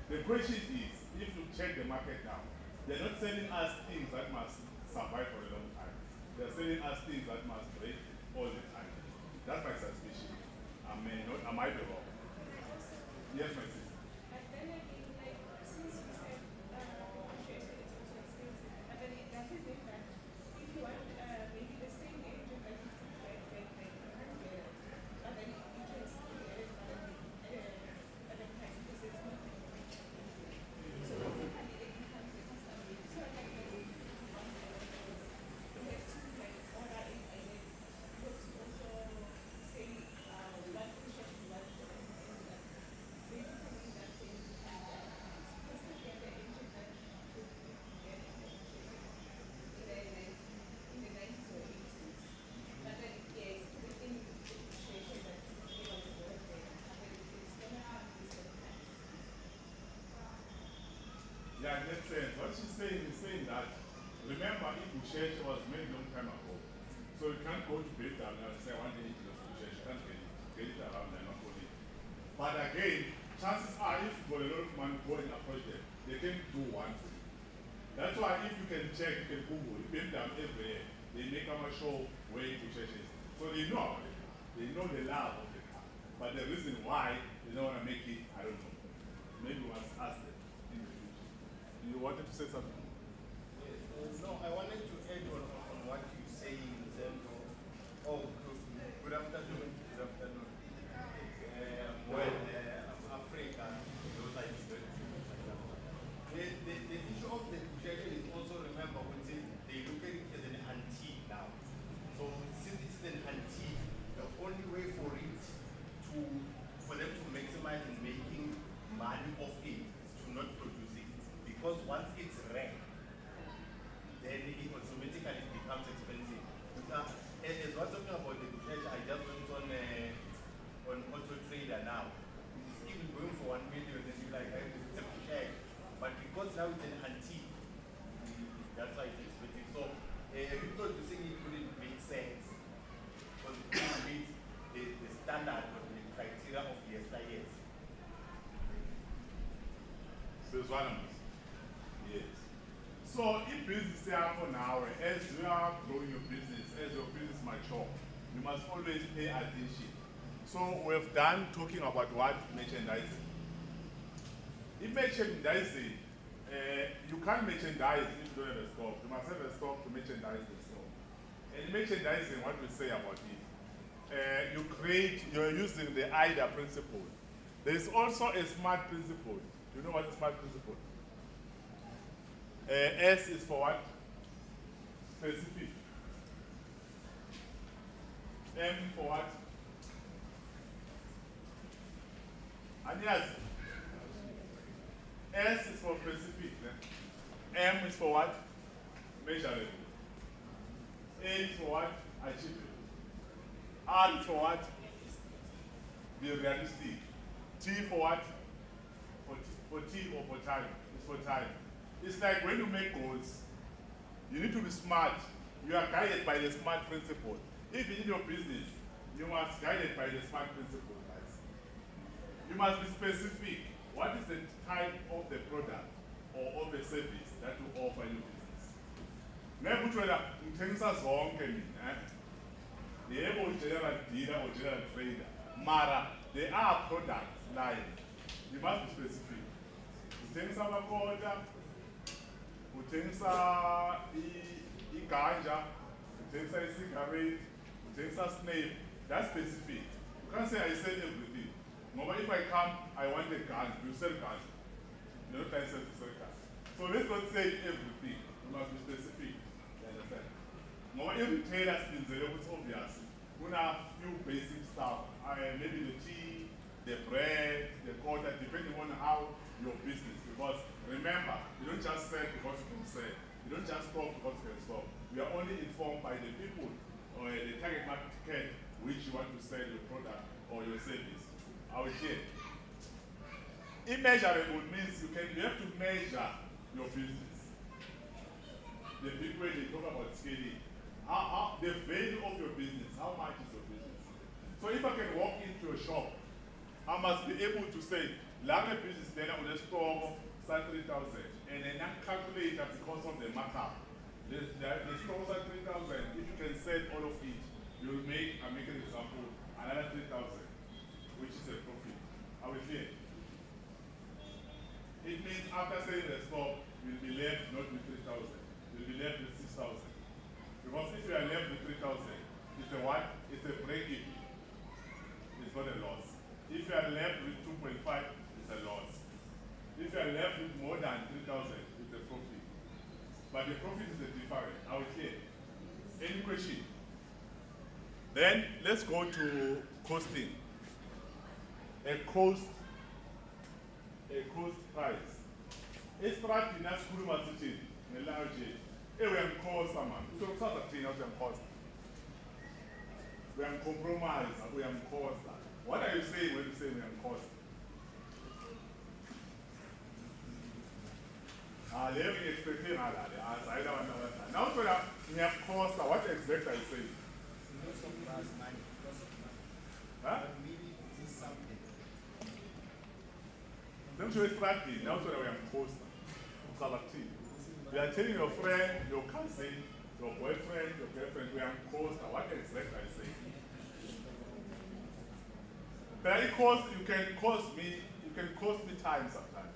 The question is, if you check the market now, they're not selling us things that must survive for a long time. They're selling us things that must break all the time. That's my suspicion. Am I the wrong? Yes, my sister. But then again, like, since you said negotiation is also expensive, but then it doesn't mean that if you want maybe the same engine that you could get, like you can't get it, but then you can still get it at a price because it's not manufactured. So basically, it becomes a custom made. So I can get it on the you have to like order it and then you have to also say what features you want to and that. Basically, that thing because you get the engine that you could get in the 90s or 80s. But then, yes, the thing with the negotiation that it was worth it, and then it's gonna have this price. Yeah, it makes sense. What she's saying is saying that, remember, Ibusheshe was made a long time ago. So you can't go to Vietnam and say, I want the engine of Ibusheshe. You can't get it around there, not only. But again, chances are, if you've got a lot of money going approach them, they can do one for you. That's why if you can check, you can Google, Vietnam everywhere, they make a show where Ibusheshe is. So they know about it. They know the love of the car. But the reason why they don't want to make it, I don't know. Maybe we must ask them in the future. You wanted to say something? Yes, no, I wanted to add on what you say in terms of, good afternoon, good afternoon. Africa, those are the issue of the negotiation is also, remember, when they look at it as an antique now. So since it's an antique, the only way for them to maximize in making money off it is to not produce it. Because once it's rare, then it automatically becomes expensive. Now, as we're talking about the negotiation, I just went on Auto Trader now. It's even going for 1 million, and you're like, it's a share. But because now it's an antique, that's why it's expensive. So reproducing it wouldn't make sense because it wouldn't meet the standard or the criteria of yesteryears. So it's one of us. Yes. So in business for now, as you are growing your business, as your business mature, you must always pay attention. So we've done talking about what merchandising. In merchandising, you can't merchandise if you don't have a stock. You must have a stock to merchandise the stock. And merchandising, what we say about it, you're using the IDA principle. There is also a SMART principle. You know what is SMART principle? S is for what? Specific. M for what? And yes, S is for specific. M is for what? Measurable. A is for what? Achievable. R is for what? Be realistic. T for what? For T or for time. It's for time. It's like when you make goals, you need to be smart You are guided by the SMART principles. If in your business, you must guided by the SMART principles, guys. You must be specific. What is the type of the product or of the service that you offer in your business? Maybe you are ngithengisa zonke mina. Yebo general dealer or general trader. Mara, there are products line. You must be specific. Uthengisa amakhoda, uthengisa iganja, uthengisa cigarette, uthengisa snape. That's specific. You can't say I sell everything. But if I come, I want a gun, you sell gun. You don't sell to sell gun. So let's not say everything. You must be specific. You understand? But every retailer is obvious. We have few basic stuff. Maybe the tea, the bread, the quarter, depending on how your business. Because remember, you don't just sell because you can sell. You don't just stop because you can stop. We are only informed by the people or the target market which you want to sell your product or your service. Out here. Immeasurable means you have to measure your business. The big way they talk about scaling. The value of your business, how much is your business? So if I can walk into a shop, I must be able to say, Lame business then I will store 3,000 and then I calculate that because of the markup. The store 3,000, if you can sell all of it, you will make, I'm making an example, another 3,000, which is a profit. Are we clear? It means after selling the stock, you'll be left not with 3,000, you'll be left with 6,000. Because if you are left with 3,000, it's a what? It's a break even. It's not a loss. If you are left with 2.5, it's a loss. If you are left with more than 3,000, it's a profit. But the profit is the difference. Are we clear? Any question? Then let's go to costing. A cost price. Extract in a school city, in a large we are cost, man. So it's not a thing of them cost. We are compromise, we are cost. What are you saying when you say we are cost? They have been expecting that. I don't understand. Now, so that we have cost, what exactly are you saying? Lots of money. Huh? Maybe do something. Don't you extract it? Now, so that we have cost. You are telling your friend, your cousin, your boyfriend, your girlfriend, we are cost. What exactly are you saying? But it cost, you can cost me time sometimes.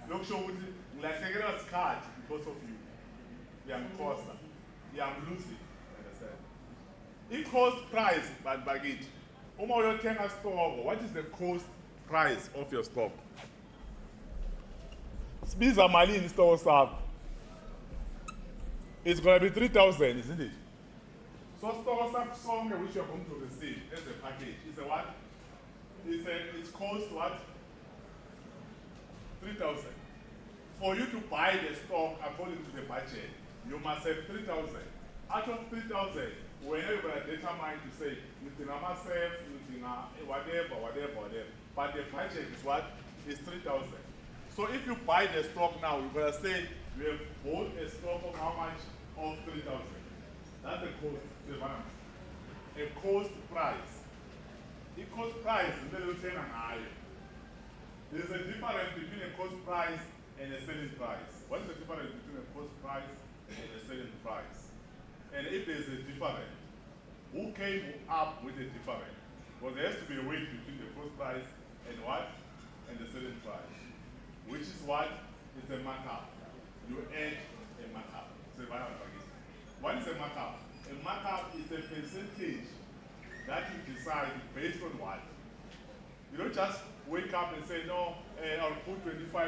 Look, show with like taking a card because of you. Yeah, I'm cost. Yeah, I'm losing. Understand? It costs price, but baggage. Your 10 store, what is the cost price of your stock? Spiza Mali in store serve. It's going to be 3,000, isn't it? So store serve song which you are going to receive as a package. It's a what? It's cost what? 3,000. For you to buy the stock according to the budget, you must have 3,000. Out of 3,000, whenever you are determined to say, you think I myself, you think whatever. But the budget is what? Is 3,000. So if you buy the stock now, you're going to say you have bought a stock of how much? Of 3,000. That's the cost. A cost price. The cost price is a little 10 and higher. There's a difference between a cost price and a selling price. What is the difference between a cost price and a selling price? And if there's a difference, who came up with the difference? Well, there has to be a weight between the cost price and what? And the selling price. Which is what? It's a markup. You add a markup. So what is a markup? A markup is a percentage that you decide based on what? You don't just wake up and say, no, I'll put 25%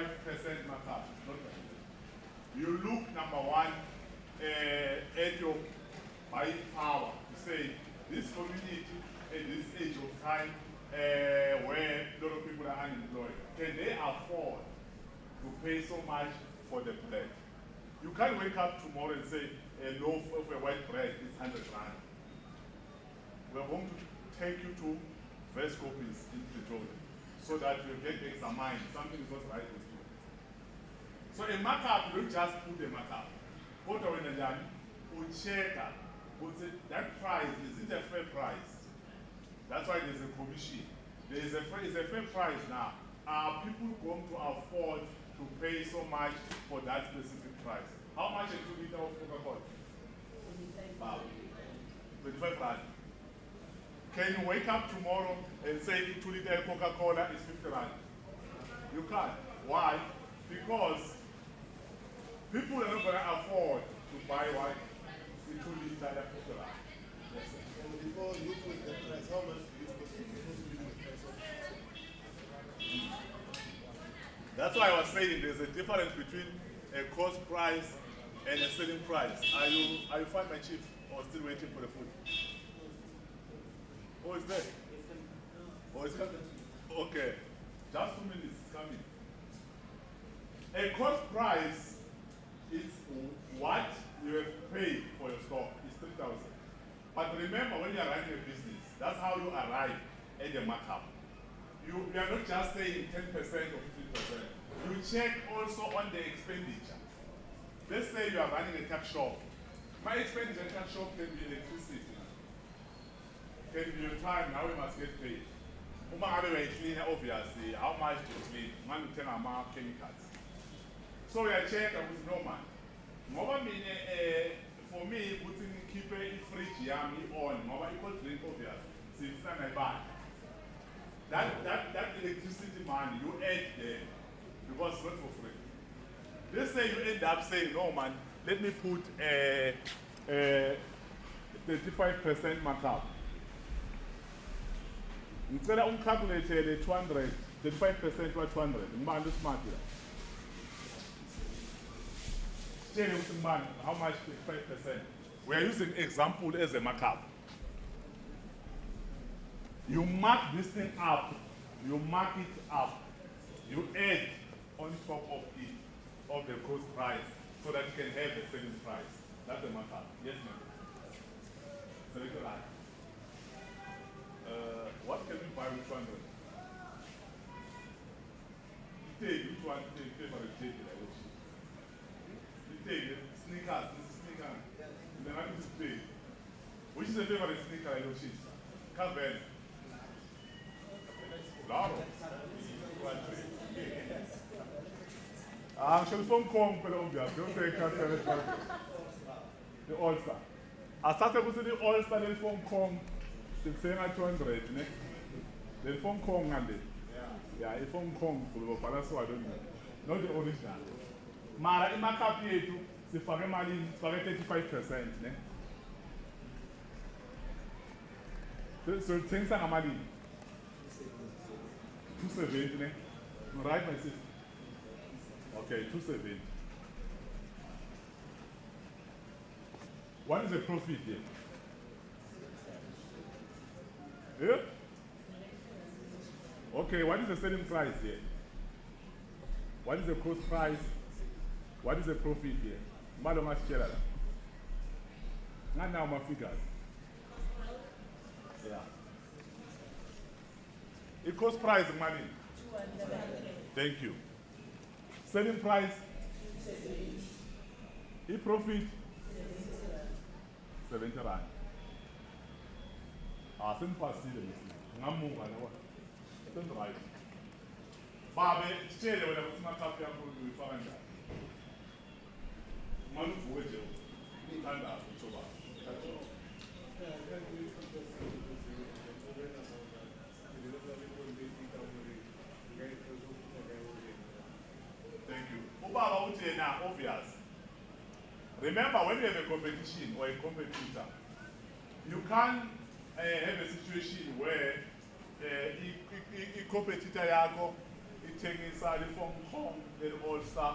markup. Not like that. You look, number one, at your buying power. You say, this community at this age of time where a lot of people are unemployed, can they afford to pay so much for the bread? You can't wake up tomorrow and say, a loaf of a white bread is 100 rand. We're going to take you to first copies in Pretoria so that you get examined. Something is not right with you. So a markup, you don't just put a markup. Put away the line. checker, that price, is it a fair price? That's why there's a commission. It's a fair price now. Are people going to afford to pay so much for that specific price? How much a 2 liter of Coca-Cola? 25 rand. Can you wake up tomorrow and say 2 liter Coca-Cola is 50 rand? You can't. Why? Because people are not going to afford to buy one 2 liter Coca-Cola. Yes, sir. And before you put the price, how much do you put the price of it? That's why I was saying there's a difference between a cost price and a selling price. Are you fine, my chief, or still waiting for the food? Oh, it's there. Oh, it's coming. Okay, just 2 minutes. It's coming. A cost price is what you have paid for your stock. It's 3,000. But remember, when you are running a business, that's how you arrive at the markup. You are not just saying 10% or 15%. You check also on the expenditure. Let's say you are running a tuck shop. My expenditure in tuck shop can be electricity, can be your time, now we must get paid. Cleaner, obviously, how much to clean? Man, 10 amount chemicals. So we are checking with no man. For me, putting keep a fridge yummy on, equal drink obvious. Since I buy. That electricity money you add there because it's not for free. Let's say you end up saying, no man, let me put 35% markup. Instead of calculating 200, 35% to 200, man, this smart here. Tell you man, how much 35%? We are using example as a markup. You mark this thing up, you mark it up, you add on top of it, of the cost price, so that you can have the selling price. That's the markup. Yes, ma'am. Select the line. What can we buy with 200? You take which one you take favorite take it, I will see. You take sneakers, this is sneaker. And then I need to pay. Which is the favorite sneaker I will see? Calvin. Claro. I'm sure some come for the obvious. Don't say can't. The All-Star. I started with the All-Star, then from Kong, the same at 200, then from Kong and it. Yeah, it's from Kong, but that's why I don't know. Not the original. Mara, in my cap here, the Fagemali is 35%. So things are Mali. 270, right, my sister? Okay, 270. What is the profit here? Yeah? Okay, what is the selling price here? What is the cost price? What is the profit here? Madam Ashkela. Not now my figures. Yeah. It cost price money. 200. Thank you. Selling price? It profit? 70 rand. Simple as it. That's right. Baba, share when I was not happy with Faranda. Manu Fujo. And up, Choba. Thank you. Ubaba would say now, obvious. Remember, when you have a competition or a competitor, you can't have a situation where a competitor yako ithengisa from home then All-Star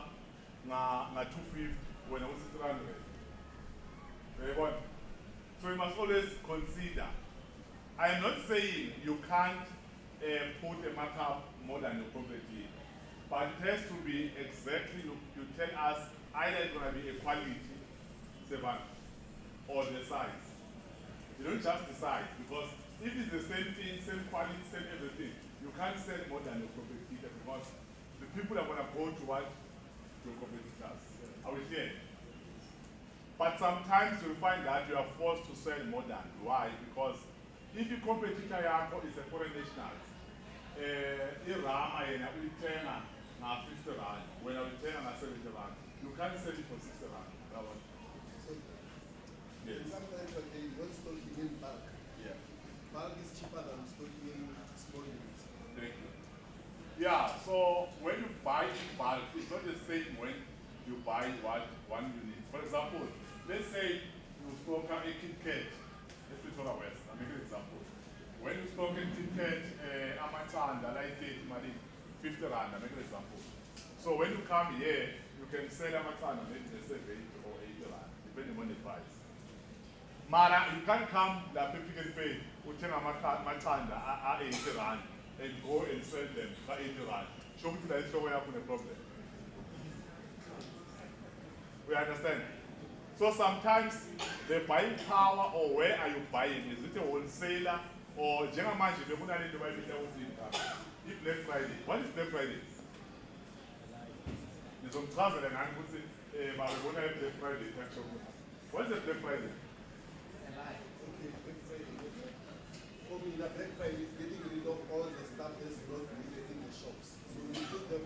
na 250 when I was 300. So you must always consider. I am not saying you can't put a markup more than your competitor, but it has to be exactly, you tell us either it's going to be a quality 7 or the size. You don't just decide, because if it's the same thing, same quality, same everything, you can't sell more than your competitor, because the people are going to go to what? To your competitors. Are we clear? But sometimes you'll find that you are forced to sell more than. Why? Because if your competitor yakho is a foreign national, irama yena uyithenga na 50 rand, wena uyithenga na 70 rand, you can't sell it for 60 rand. So, Yes. sometimes when they don't stock in bulk, Yeah. bulk is cheaper than stocking in small units. Thank you. Yeah, so when you buy in bulk, it's not the same when you buy one unit. For example, let's say you stock a Kit Kat, let's be for West, I'll make an example. When you stock a Kit Kat, Amatan, like 50 rand, I'll make an example. So when you come here, you can sell Amatan maybe the 70 or 80 rand, depending on the price. Mara, you can't come the people can pay, Uten Amatan, 80 rand, and go and sell them for 80 rand. Show me that show where I have a problem. We understand? So sometimes the buying power, or where are you buying? Is it a wholesaler or general manager? If Black Friday, what is Black Friday? There's some travel and I'm going to say, Black Friday. What is the Black Friday? Okay, Black Friday. For me, the Black Friday is getting rid of all the stuff that's not needed in the shops. So you put them,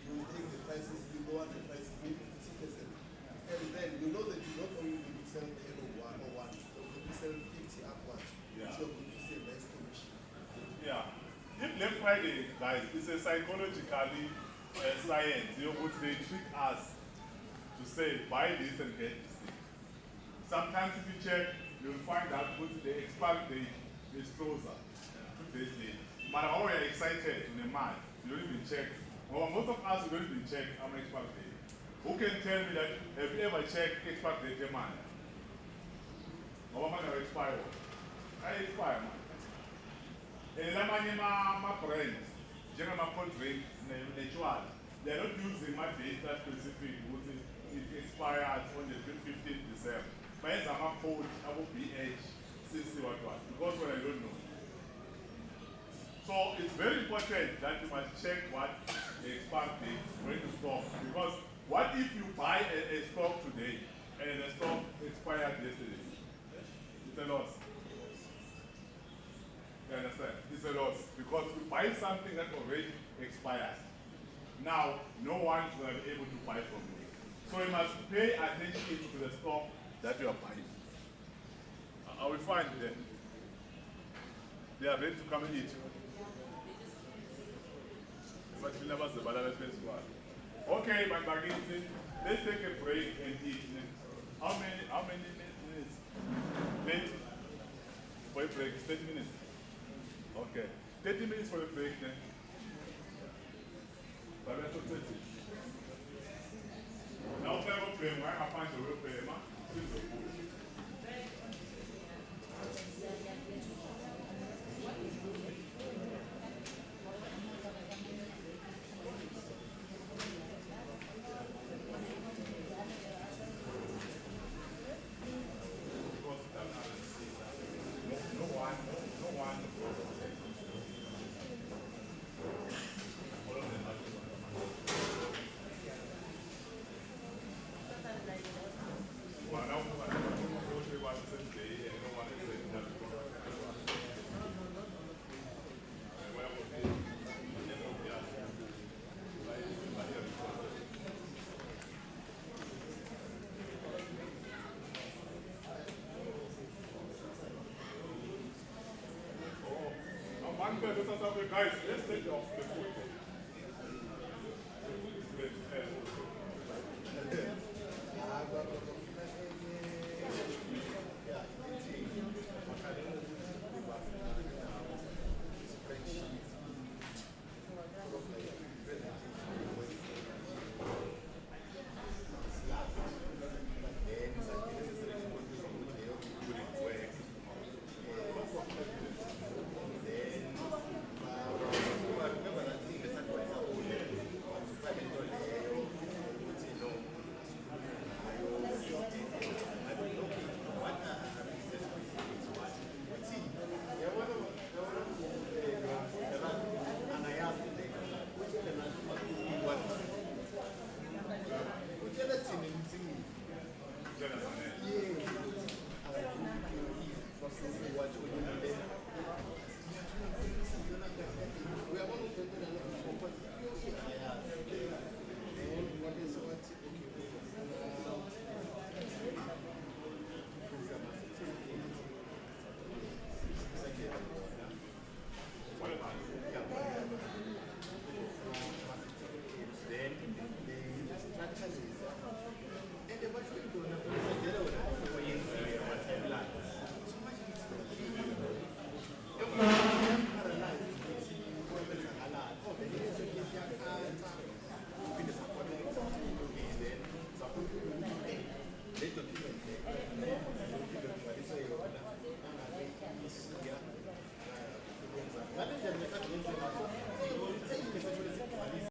you take the prices, you lower the prices, maybe 50%. And then you know that you're not only going to sell 10 or 1 or 1, you're going to sell 50 upwards, Yeah. which you're going to sell nice commission. Yeah. If Black Friday, guys, it's a psychological science. You know, they trick us to say, buy this and get this thing. Sometimes if you check, you'll find out what the expiry date is closer. 2 days late. But when we are excited in the mind, you don't even check. Well, most of us don't even check how much expiry date. Who can tell me that have you ever checked expiry date man? Or man have expired? I expire man. And my friends, general contract, natural. They are not using my data specific, it expires on the 15th December. But as I'm a code, I will be age 60 what, because what I don't know. So it's very important that you must check what the expiry date when you stop. Because what if you buy a stock today and the stock expired yesterday? It's a loss. You understand? It's a loss because you buy something that already expired. Now, no one will be able to buy from you. So you must pay attention to the stock that you are buying. Are we fine then? They are ready to come and eat. But we never say, but let's go. Okay, my bargain, let's take a break and eat. How many minutes? 20? For a break, 30 minutes. Okay. 30 minutes for the break then. But that's 30. Now, if I have a play, I find the real play, man. Guys, let's take off the food. The food is great.